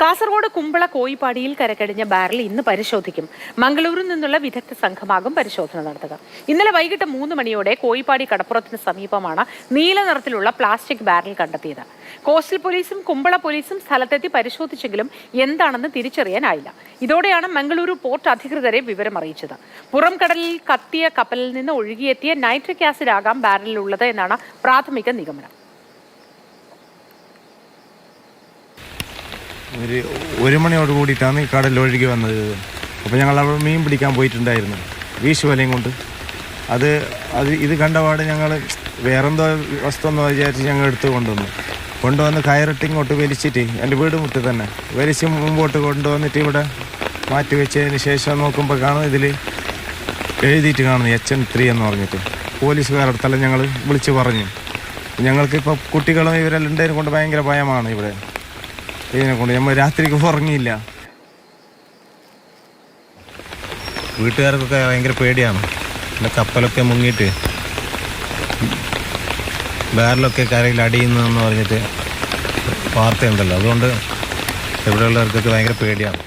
Kasaragod Kumbla കോയിപ്പാടിയിൽ കരക്കടിഞ്ഞ barrel ഇന്ന് പരിശോധിക്കും. മംഗളൂരിൽ നിന്നുള്ള വിദഗ്ധ സംഘമാകും പരിശോധന നടത്തുക. ഇന്നലെ വൈകിട്ട് 3 മണിയോടെ കോയിപ്പാടി കടപ്പുറത്തിന് സമീപമാണ് നീല നിറത്തിലുള്ള പ്ലാസ്റ്റിക് ബാരൽ കണ്ടെത്തിയത്. കോസ്റ്റൽ പോലീസും കുമ്പള പോലീസും സ്ഥലത്തെത്തി പരിശോധിച്ചെങ്കിലും എന്താണെന്ന് തിരിച്ചറിയാനായില്ല. ഇതോടെയാണ് മംഗളൂരു പോർട്ട് അധികൃതരെ വിവരം അറിയിച്ചത്. പുറം കടലിൽ കത്തിയ കപ്പലിൽ നിന്ന് ഒഴുകിയെത്തിയ നൈട്രിക് ആസിഡ് ആകാം ബാരലിലുള്ളത് എന്നാണ് പ്രാഥമിക നിഗമനം. ഒരു മണിയോട് കൂടിയിട്ടാണ് ഈ കടലിൽ ഒഴുകി വന്നത്. അപ്പോൾ ഞങ്ങൾ അവിടെ മീൻ പിടിക്കാൻ പോയിട്ടുണ്ടായിരുന്നു വീശുവലയും കൊണ്ട്. ഇത് കണ്ടപാട് ഞങ്ങൾ വേറെന്തോ വസ്തു എന്ന് വിചാരിച്ച് ഞങ്ങൾ എടുത്ത് കൊണ്ടുവന്ന് കയറിട്ട് ഇങ്ങോട്ട് വലിച്ചിട്ട് എൻ്റെ വീട് മുട്ടിൽ തന്നെ വലിച്ച് മുമ്പോട്ട് കൊണ്ടുവന്നിട്ട് ഇവിടെ മാറ്റി വെച്ചതിന് ശേഷം നോക്കുമ്പോൾ കാണും ഇതിൽ എഴുതിയിട്ട് കാണുന്നു HN3 എന്ന് പറഞ്ഞിട്ട്. പോലീസുകാരടുത്തെല്ലാം ഞങ്ങൾ വിളിച്ച് പറഞ്ഞു. ഞങ്ങൾക്കിപ്പോൾ കുട്ടികളും ഇവരെല്ലാം ഉണ്ടതിനെ കൊണ്ട് ഭയങ്കര ഭയമാണ് ഇവിടെ. ഇതിനെ കൊണ്ട് നമ്മൾ രാത്രിക്ക് ഉറങ്ങിയില്ല. വീട്ടുകാർക്കൊക്കെ ഭയങ്കര പേടിയാണ്. പിന്നെ കപ്പലൊക്കെ മുങ്ങിയിട്ട് ബാരലൊക്കെ കരയിൽ അടിയുന്നതെന്ന് പറഞ്ഞിട്ട് വാർത്തയുണ്ടല്ലോ. അതുകൊണ്ട് ഇവിടെയുള്ളവർക്കൊക്കെ ഭയങ്കര പേടിയാണ്.